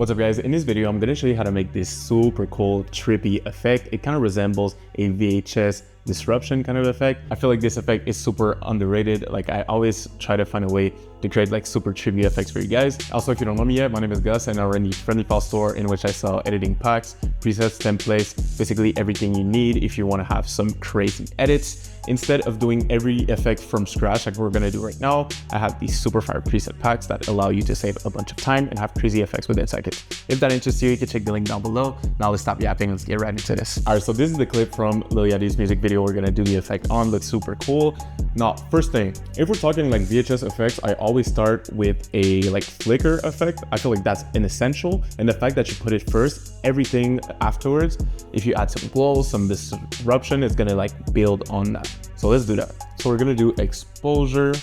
What's up guys, in this video I'm going to show you how to make this super cool trippy effect. It kind of resembles a VHS disruption kind of effect. I feel like this effect is super underrated. Like I always try to find a way to create like super trippy effects for you guys. Also, if you don't know me yet, my name is Gus and I run the Friendly File store in which I sell editing packs, presets, templates, basically everything you need if you want to have some crazy edits. Instead of doing every effect from scratch like we're going to do right now, I have these super fire preset packs that allow you to save a bunch of time and have crazy effects within seconds. If that interests you, you can check the link down below. Now let's stop yapping, let's get right into this. All right, so this is the clip from Lil Yachty's music video we're going to do the effect on. Looks super cool. Now, first thing, if we're talking like VHS effects, I always start with a like flicker effect. I feel like that's an essential, and the fact that you put it first, everything afterwards, if you add some glow, some disruption, it's gonna like build on that. So let's do that. So we're gonna do exposure.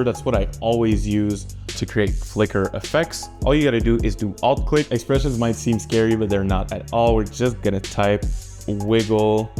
That's what I always use to create flicker effects. All you gotta do is do alt click. Expressions might seem scary, but they're not at all. We're just gonna type wiggle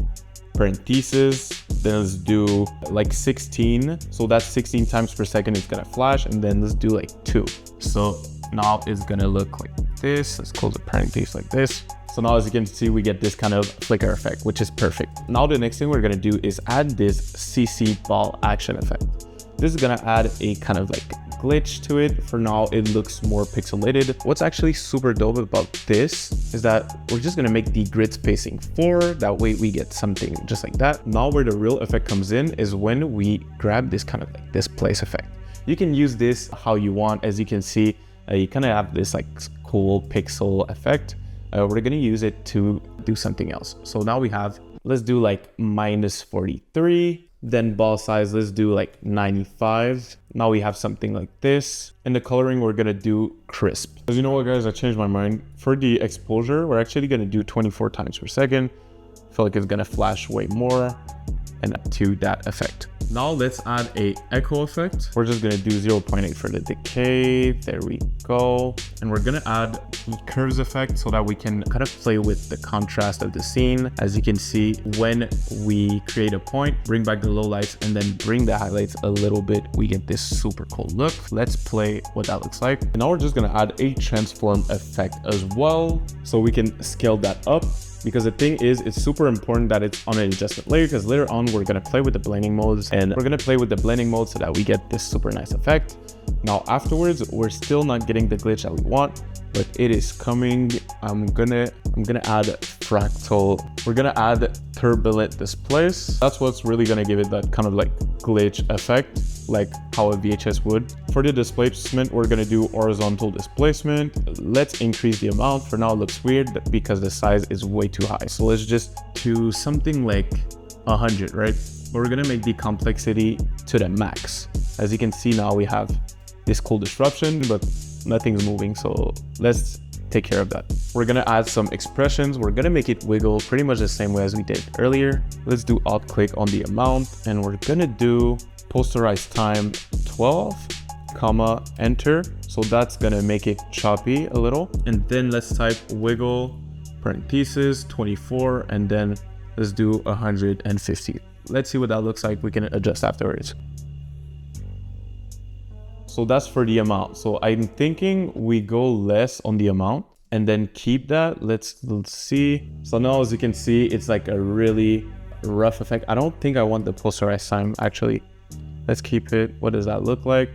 parentheses, then let's do like 16. So that's 16 times per second it's gonna flash, and then let's do like 2. So now it's gonna look like this. Let's close the parentheses like this. So now as you can see, we get this kind of flicker effect, which is perfect. Now the next thing we're gonna do is add this CC ball action effect. This is gonna add a kind of like glitch to it. For now, it looks more pixelated. What's actually super dope about this is that we're just gonna make the grid spacing 4. That way we get something just like that. Now where the real effect comes in is when we grab this kind of like displace effect. You can use this how you want. As you can see, you kind of have this like cool pixel effect. We're gonna use it to do something else. So now we have, let's do like -43. Then ball size, let's do like 95. Now we have something like this. And the coloring, we're gonna do crisp. As you know what guys, I changed my mind. For the exposure, we're actually gonna do 24 times per second. I feel like it's gonna flash way more, and up to that effect. Now let's add a echo effect. We're just gonna do 0.8 for the decay. There we go. And we're gonna add the curves effect so that we can kind of play with the contrast of the scene. As you can see, when we create a point, bring back the low lights and then bring the highlights a little bit, we get this super cool look. Let's play what that looks like. And now we're just gonna add a transform effect as well, so we can scale that up. Because the thing is, it's super important that it's on an adjustment layer, because later on we're gonna play with the blending modes, and we're gonna play with the blending mode so that we get this super nice effect. Now afterwards, we're still not getting the glitch that we want, but it is coming. I'm gonna add fractal. We're gonna add turbulent displace. That's what's really gonna give it that kind of like glitch effect, like how a VHS would. For the displacement, we're gonna do horizontal displacement. Let's increase the amount. For now it looks weird because the size is way too high. So let's just do something like 100, right? But we're gonna make the complexity to the max. As you can see now, we have this cool disruption, but nothing's moving. So let's take care of that. We're gonna add some expressions. We're gonna make it wiggle pretty much the same way as we did earlier. Let's do alt click on the amount, and we're gonna do posterize time 12, comma, enter. So that's gonna make it choppy a little. And then let's type wiggle parentheses 24, and then let's do 150. Let's see what that looks like. We can adjust afterwards. So that's for the amount. So I'm thinking we go less on the amount and then keep that. Let's see. So now as you can see, it's like a really rough effect. I don't think I want the posterized time actually. Let's keep it. What does that look like?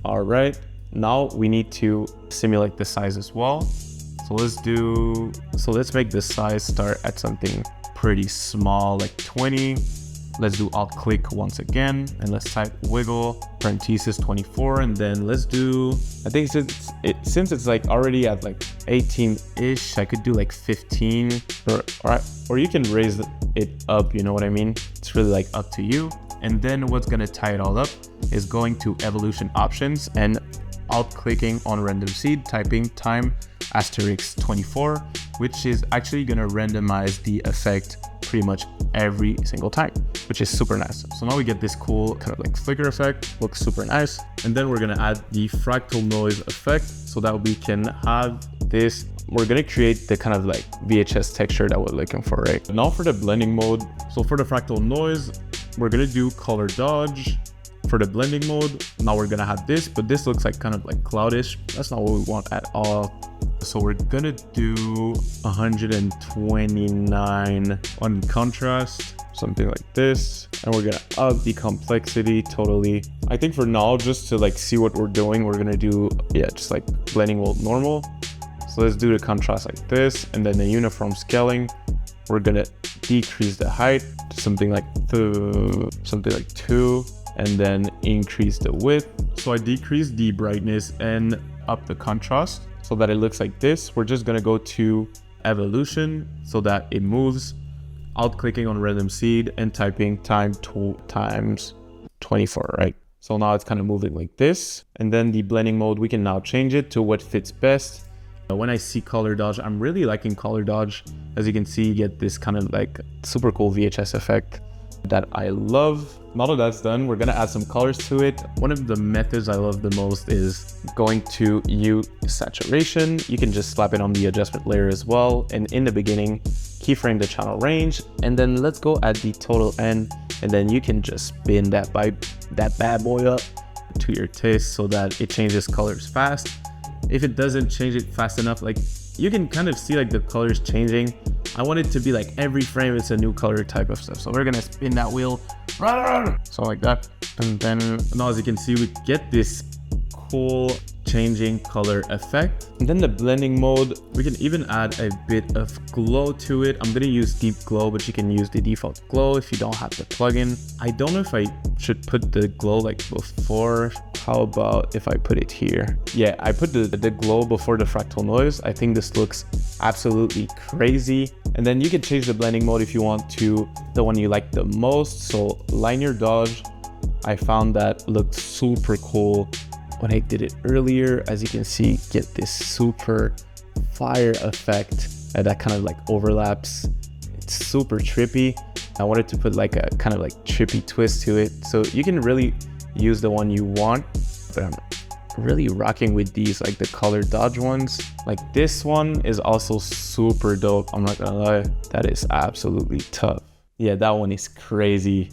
All right. Now we need to simulate the size as well. So let's make the size start at something pretty small, like 20. Let's do alt click once again, and let's type wiggle parentheses 24, and then let's do, I think since it's like already at like 18-ish, I could do like 15, or you can raise it up, you know what I mean? It's really like up to you. And then what's gonna tie it all up is going to evolution options and alt clicking on random seed, typing time asterisk 24, which is actually gonna randomize the effect pretty much every single time, which is super nice. So now we get this cool kind of like flicker effect, looks super nice. And then we're gonna add the fractal noise effect so that we can have this. We're gonna create the kind of like VHS texture that we're looking for, right? Now for the blending mode. So for the fractal noise, we're gonna do color dodge. For the blending mode, now we're gonna have this, but this looks like kind of like cloudish. That's not what we want at all. So we're gonna do 129 on contrast, something like this. And we're gonna up the complexity totally. I think for now, just to like see what we're doing, we're gonna do, yeah, just like blending mode normal. So let's do the contrast like this. And then the uniform scaling, we're gonna decrease the height to something like 2, and then increase the width. So I decreased the brightness and up the contrast so that it looks like this. We're just gonna go to evolution so that it moves, alt clicking on random seed and typing time 2 times 24, right? So now it's kind of moving like this. And then the blending mode, we can now change it to what fits best. When I see color dodge, I'm really liking color dodge. As you can see, you get this kind of like super cool VHS effect that I love. Now that that's done, we're gonna add some colors to it. One of the methods I love the most is going to hue saturation. You can just slap it on the adjustment layer as well. And in the beginning, keyframe the channel range, and then let's go at the total end. And then you can just spin that bad boy up to your taste so that it changes colors fast. If it doesn't change it fast enough, like you can kind of see like the colors changing. I want it to be like every frame it's a new color type of stuff. So we're gonna spin that wheel, so like that. And then now as you can see, we get this cool changing color effect. And then the blending mode, we can even add a bit of glow to it. I'm gonna use deep glow, but you can use the default glow if you don't have the plugin. I don't know if I should put the glow like before. How about if I put it here? Yeah, I put the glow before the fractal noise. I think this looks absolutely crazy. And then you can change the blending mode if you want to the one you like the most. So linear dodge, I found that looked super cool when I did it earlier. As you can see, get this super fire effect that kind of like overlaps. It's super trippy. I wanted to put like a kind of like trippy twist to it. So you can really use the one you want, but I'm really rocking with these, like the color dodge ones. Like this one is also super dope. I'm not gonna lie, that is absolutely tough. Yeah, that one is crazy.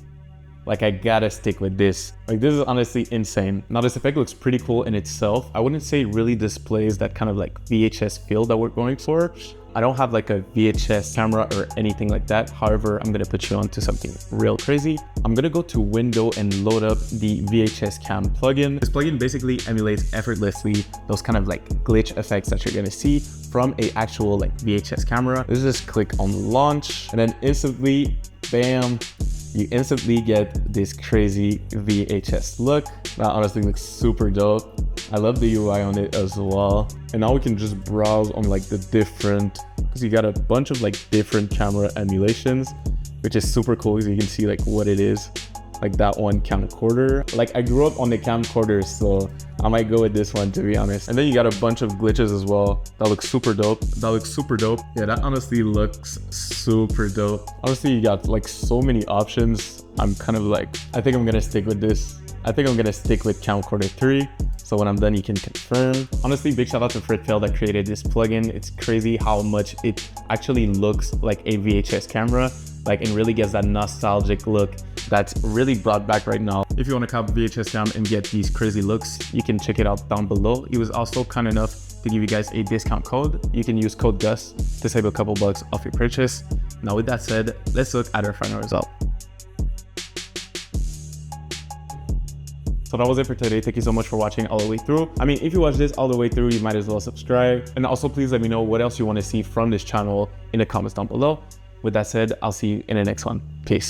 Like I gotta stick with this. Like this is honestly insane. Now this effect looks pretty cool in itself. I wouldn't say it really displays that kind of like VHS feel that we're going for. I don't have like a VHS camera or anything like that. However, I'm gonna put you onto something real crazy. I'm gonna go to window and load up the vhscam plugin. This plugin basically emulates effortlessly those kind of like glitch effects that you're gonna see from a actual like VHS camera. Let's just click on launch and then instantly, bam, you instantly get this crazy VHS look. That honestly looks super dope. I love the UI on it as well. And now we can just browse on like the different, because you got a bunch of like different camera emulations, which is super cool because you can see like what it is. Like that one camcorder. Like I grew up on the camcorders, so I might go with this one to be honest. And then you got a bunch of glitches as well. That looks super dope. Yeah, that honestly looks super dope. Honestly, you got like so many options. I'm kind of like, I think I'm gonna stick with this. I think I'm gonna stick with camcorder 3. So when I'm done, you can confirm. Honestly, big shout out to Fractal that created this plugin. It's crazy how much it actually looks like a VHS camera. Like it really gets that nostalgic look that's really brought back right now. If you want to cop VHS cam and get these crazy looks, you can check it out down below. He was also kind enough to give you guys a discount code. You can use code GUS to save a couple bucks off your purchase. Now with that said, let's look at our final result. So that was it for today. Thank you so much for watching all the way through. I mean, if you watch this all the way through, you might as well subscribe. And also please let me know what else you want to see from this channel in the comments down below. With that said, I'll see you in the next one. Peace.